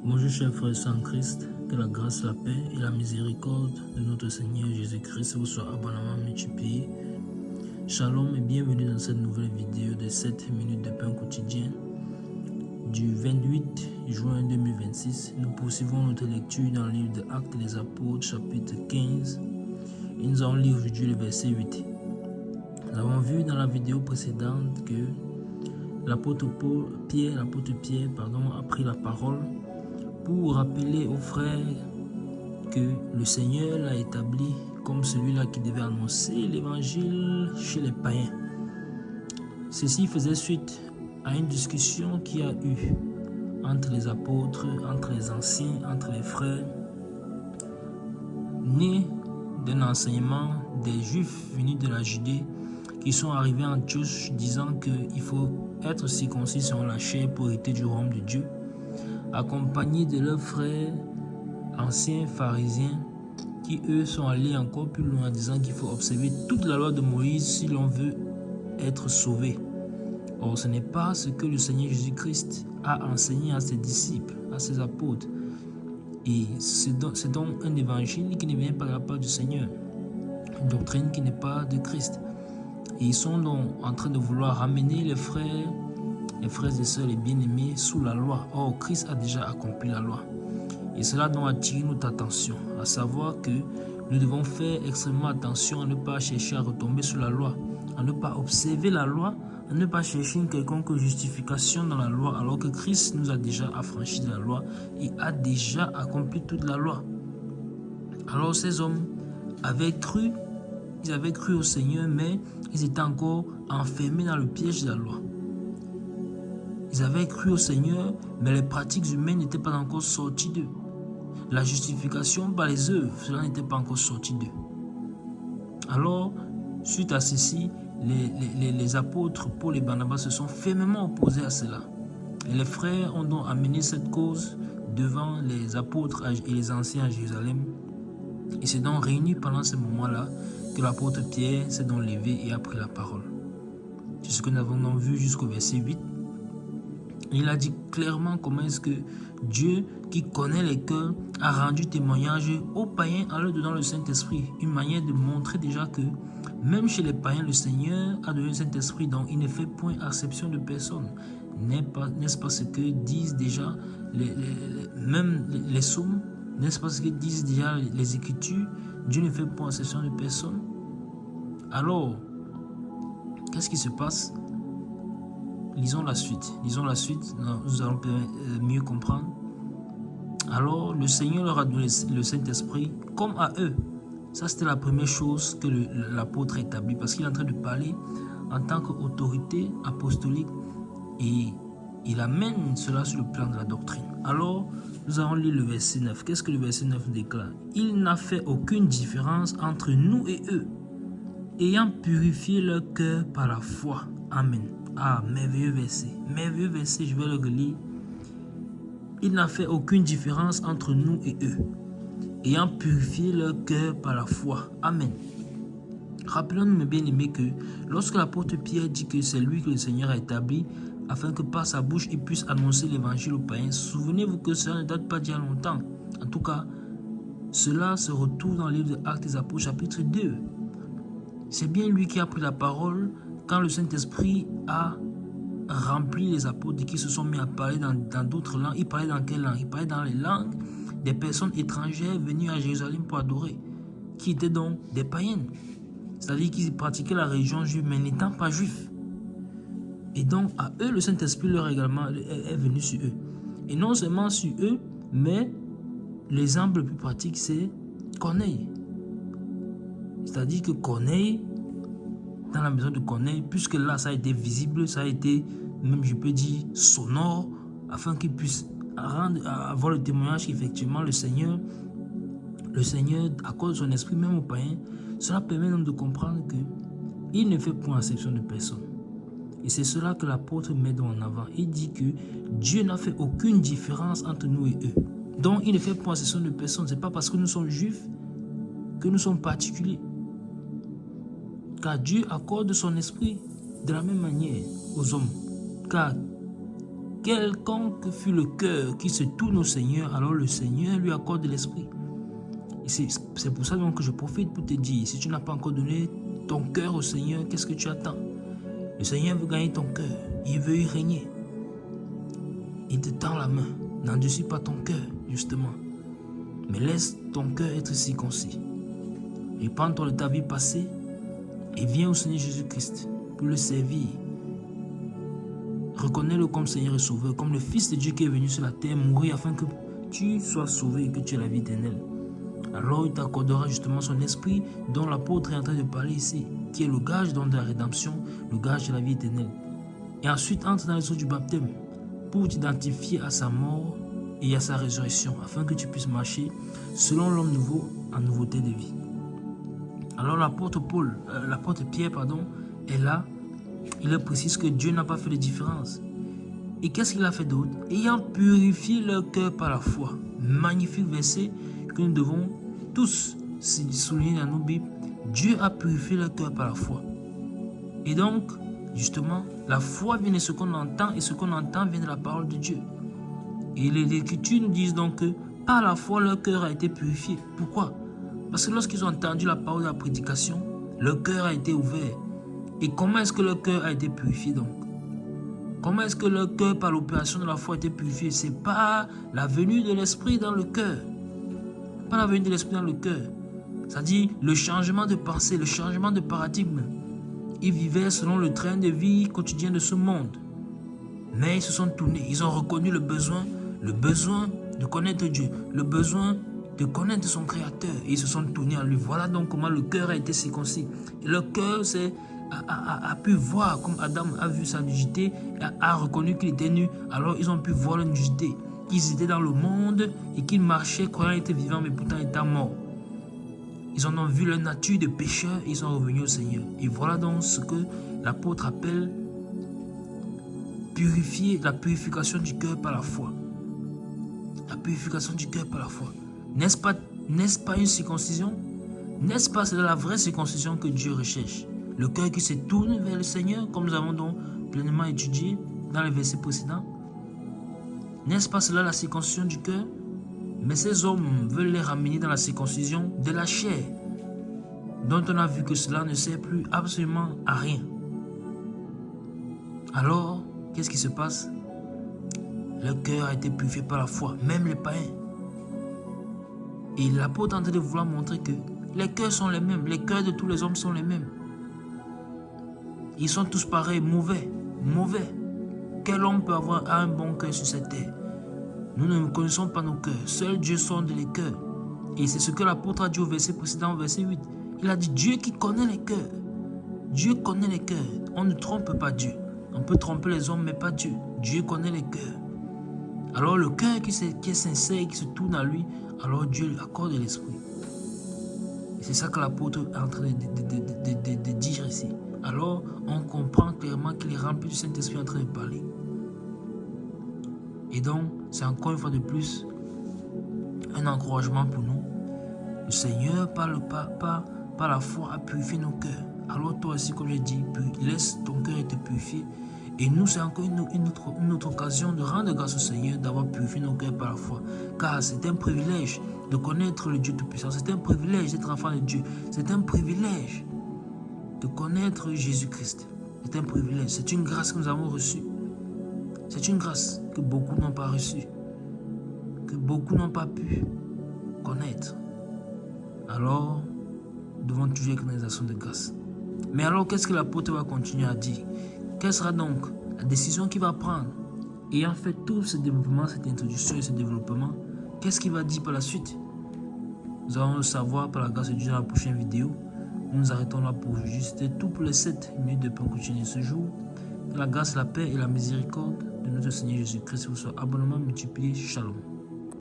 Bonjour chers frères et sœurs en Christ, que la grâce, la paix et la miséricorde de notre Seigneur Jésus-Christ vous soient abondamment multipliés. Shalom et bienvenue dans cette nouvelle vidéo de 7 minutes de pain quotidien. Du 28 juin 2026, nous poursuivons notre lecture dans le livre de Actes des Apôtres, chapitre 15. Et nous allons lire aujourd'hui le verset 8. Nous avons vu dans la vidéo précédente que l'apôtre Pierre a pris la parole pour rappeler aux frères que le Seigneur l'a établi comme celui-là qui devait annoncer l'évangile chez les païens. Ceci faisait suite à une discussion qui a eu entre les apôtres, entre les anciens, entre les frères, née d'un enseignement des Juifs venus de la Judée qui sont arrivés en Antioche disant qu'il faut être circoncis selon la chair pour hériter du royaume de Dieu, accompagnés de leurs frères anciens pharisiens qui eux sont allés encore plus loin en disant qu'il faut observer toute la loi de Moïse si l'on veut être sauvé. Or ce n'est pas ce que le Seigneur Jésus-Christ a enseigné à ses disciples, à ses apôtres. Et c'est donc un évangile qui ne vient pas de la part du Seigneur, une doctrine qui n'est pas de Christ. Et ils sont donc en train de vouloir ramener les frères et sœurs, les bien-aimés, sous la loi. Or, Christ a déjà accompli la loi. Et cela doit attirer notre attention, à savoir que nous devons faire extrêmement attention à ne pas chercher à retomber sous la loi, à ne pas observer la loi, à ne pas chercher une quelconque justification dans la loi, alors que Christ nous a déjà affranchis de la loi et a déjà accompli toute la loi. Alors ces hommes ils avaient cru au Seigneur, mais ils étaient encore enfermés dans le piège de la loi. Ils avaient cru au Seigneur, mais les pratiques humaines n'étaient pas encore sorties d'eux. La justification par les œuvres, cela n'était pas encore sorti d'eux. Alors, suite à ceci, les apôtres Paul et Barnabas se sont fermement opposés à cela. Et les frères ont donc amené cette cause devant les apôtres et les anciens à Jérusalem. Et c'est donc réuni pendant ce moment-là que l'apôtre Pierre s'est donc levé et a pris la parole. C'est ce que nous avons donc vu jusqu'au verset 8. Il a dit clairement comment est-ce que Dieu, qui connaît les cœurs, a rendu témoignage aux païens en leur donnant le Saint-Esprit. Une manière de montrer déjà que même chez les païens, le Seigneur a donné le Saint-Esprit, donc il ne fait point exception de personne. N'est-ce pas ce que disent déjà même les psaumes? N'est-ce pas ce que disent déjà les Écritures? Dieu ne fait point exception de personne. Alors, qu'est-ce qui se passe? Lisons la suite, nous allons mieux comprendre. Alors, le Seigneur leur a donné le Saint-Esprit comme à eux. Ça, c'était la première chose que l'apôtre a établie, parce qu'il est en train de parler en tant qu'autorité apostolique et il amène cela sur le plan de la doctrine. Alors, nous allons lire le verset 9. Qu'est-ce que le verset 9 déclare? Il n'a fait aucune différence entre nous et eux, ayant purifié leur cœur par la foi. Amen. Ah, merveilleux verset, je vais le relire. Il n'a fait aucune différence entre nous et eux, ayant purifié leur cœur par la foi. Amen. Rappelons-nous, mes bien-aimés, que lorsque l'apôtre Pierre dit que c'est lui que le Seigneur a établi, afin que par sa bouche, il puisse annoncer l'évangile aux païens, souvenez-vous que cela ne date pas d'il y a longtemps. En tout cas, cela se retrouve dans le livre de Actes des Apôtres, chapitre 2. C'est bien lui qui a pris la parole quand le Saint-Esprit a rempli les apôtres qui se sont mis à parler dans d'autres langues. Ils parlaient dans quelle langue? Ils parlaient dans les langues des personnes étrangères venues à Jérusalem pour adorer, qui étaient donc des païennes. C'est-à-dire qu'ils pratiquaient la religion juive, mais n'étant pas juifs. Et donc, à eux, le Saint-Esprit leur également est venu sur eux. Et non seulement sur eux, mais l'exemple le plus pratique, c'est Corneille. C'est-à-dire que Corneille, dans la maison de Corneille, puisque là, ça a été visible, ça a été, même je peux dire, sonore, afin qu'il puisse avoir le témoignage qu'effectivement le Seigneur accorde son esprit même aux païens. Cela permet donc de comprendre qu'il ne fait point exception de personne. Et c'est cela que l'apôtre met en avant. Il dit que Dieu n'a fait aucune différence entre nous et eux. Donc il ne fait point exception de personne. Ce n'est pas parce que nous sommes juifs que nous sommes particuliers. Car Dieu accorde son esprit de la même manière aux hommes. Car quelconque fut le cœur qui se tourne au Seigneur, alors le Seigneur lui accorde l'esprit. Et c'est pour ça donc que je profite pour te dire, si tu n'as pas encore donné ton cœur au Seigneur, qu'est-ce que tu attends? Le Seigneur veut gagner ton cœur, il veut y régner. Il te tend la main, n'endurcis pas ton cœur, justement, mais laisse ton cœur être circoncis. Répands-toi de ta vie passée et viens au Seigneur Jésus-Christ pour le servir. Reconnais-le comme Seigneur et Sauveur, comme le Fils de Dieu qui est venu sur la terre mourir afin que tu sois sauvé et que tu aies la vie éternelle. Alors il t'accordera justement son esprit dont l'apôtre est en train de parler ici, qui est le gage de la rédemption, le gage de la vie éternelle. Et ensuite entre dans les eaux du baptême pour t'identifier à sa mort et à sa résurrection, afin que tu puisses marcher selon l'homme nouveau en nouveauté de vie. Alors l'apôtre Pierre est là. Il leur précise que Dieu n'a pas fait de différence. Et qu'est-ce qu'il a fait d'autre? Ayant purifié leur cœur par la foi. Magnifique verset que nous devons tous souligner dans nos Bibles. Dieu a purifié leur cœur par la foi. Et donc, justement, la foi vient de ce qu'on entend et ce qu'on entend vient de la parole de Dieu. Et les Écritures nous disent donc que par la foi, leur cœur a été purifié. Pourquoi? Parce que lorsqu'ils ont entendu la parole de la prédication, leur cœur a été ouvert. Et comment est-ce que leur cœur a été purifié donc? Comment est-ce que leur cœur, par l'opération de la foi, a été purifié? C'est par la venue de l'Esprit dans le cœur. Par la venue de l'Esprit dans le cœur. C'est-à-dire le changement de pensée, le changement de paradigme. Ils vivaient selon le train de vie quotidien de ce monde. Mais ils se sont tournés. Ils ont reconnu le besoin de connaître Dieu, le besoin de connaître son Créateur. Et ils se sont tournés à lui. Voilà donc comment le cœur a été circoncis. Et le cœur a pu voir, comme Adam a vu sa nudité, a reconnu qu'il était nu. Alors ils ont pu voir la nudité. Qu'ils étaient dans le monde et qu'ils marchaient croyant être vivants, mais pourtant étant morts. Ils en ont vu leur nature de pécheurs et ils sont revenus au Seigneur. Et voilà donc ce que l'apôtre appelle la purification du cœur par la foi. La purification du cœur par la foi. N'est-ce pas une circoncision? N'est-ce pas c'est la vraie circoncision que Dieu recherche? Le cœur qui se tourne vers le Seigneur, comme nous avons donc pleinement étudié dans les versets précédents. N'est-ce pas cela la circoncision du cœur? Mais ces hommes veulent les ramener dans la circoncision de la chair, dont on a vu que cela ne sert plus absolument à rien. Alors, qu'est-ce qui se passe? Le cœur a été purifié par la foi, même les païens. Et l'apôtre est en train de vouloir montrer que les cœurs sont les mêmes, les cœurs de tous les hommes sont les mêmes. Ils sont tous pareils, mauvais. Quel homme peut avoir un bon cœur sur cette terre? Nous ne connaissons pas nos cœurs. Seul Dieu sonde les cœurs. Et c'est ce que l'apôtre a dit au verset précédent, verset 8. Il a dit Dieu qui connaît les cœurs. Dieu connaît les cœurs. On ne trompe pas Dieu. On peut tromper les hommes, mais pas Dieu. Dieu connaît les cœurs. Alors le cœur qui est sincère, qui se tourne à lui, alors Dieu lui accorde l'esprit. Et c'est ça que l'apôtre est en train de dire ici. Alors on comprend clairement qu'il est rempli du Saint-Esprit en train de parler. Et donc, c'est encore une fois de plus un encouragement pour nous. Le Seigneur, par la foi, a purifié nos cœurs. Alors toi aussi, comme je dis, laisse ton cœur être purifié. Et nous, c'est encore une autre occasion de rendre grâce au Seigneur d'avoir purifié nos cœurs par la foi. Car c'est un privilège de connaître le Dieu Tout-Puissant. C'est un privilège d'être enfant de Dieu. C'est un privilège de connaître Jésus-Christ. C'est un privilège. C'est une grâce que nous avons reçue. C'est une grâce que beaucoup n'ont pas reçue. Que beaucoup n'ont pas pu connaître. Alors, nous devons toujours être dans les actions de grâce. Mais alors, qu'est-ce que l'apôtre va continuer à dire? Quelle sera donc la décision qu'il va prendre? Ayant fait tout ce développement, cette introduction et ce développement, qu'est-ce qu'il va dire par la suite? Nous allons le savoir par la grâce de Dieu dans la prochaine vidéo. Nous nous arrêtons là pour aujourd'hui. C'était tout pour les 7 minutes de pain quotidien de ce jour. Que la grâce, la paix et la miséricorde de notre Seigneur Jésus-Christ vous soient abondamment multipliés. Shalom.